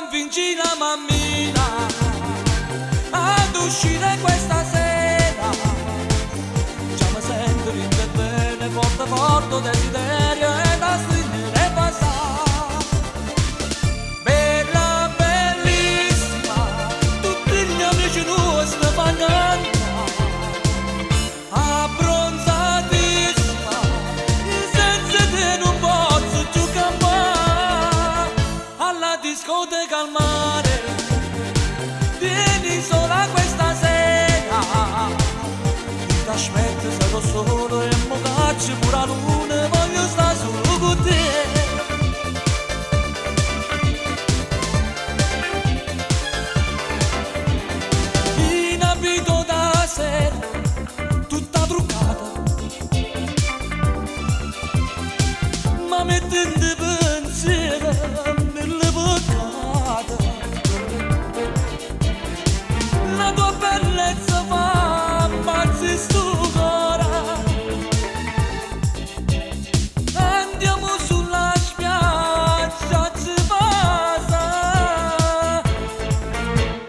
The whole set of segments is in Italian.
convinci la mammina ad uscire questa sera. Già mi sento vinto bene, forte forte desiderio e da stringere e passare. Bella, bellissima, tutti gli amici nostri fanno cantare. Abbronzatissima, senza te non posso più campare. Alla discoteca al mare, vieni sola questa sera. Ti aspetto, sarò solo e mo caccio pure la luna, voglio stare solo con te. In abito da sera, tutta truccata, ma mettendo pensiero nelle peccate. La tua bellezza fa pazzi sto cuore. Andiamo sulla spiaggia, ci passa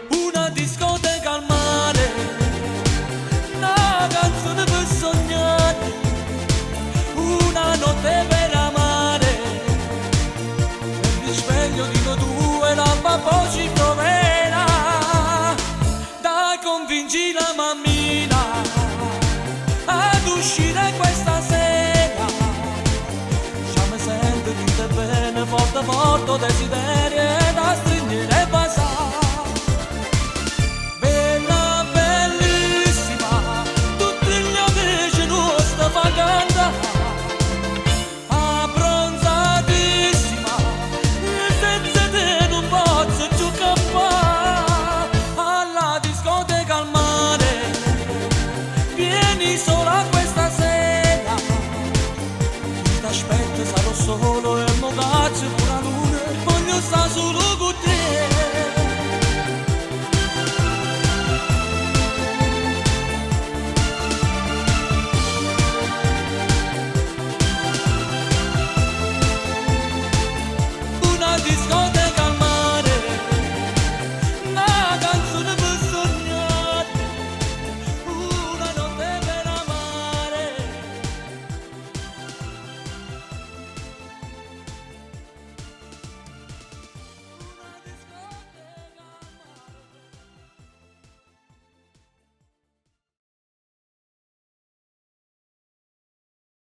una discoteca al mare, una canzone per sognare, una notte per amare. E mi sveglio di noi due, l'alba poi ci troverà. Dai, convinci la mammina ad uscire questa sera. Già mi sento vinto bene, forte forte desiderio e da stringere e passare. Bella, bellissima, tutti gli amici nostri fanno cantare. Abbronzatissima, senza te non posso più campare. Alla discoteca al mare, vieni sola questa sera. Ti aspetto, sarò solo e mo caccio pure la luna, voglio stare solo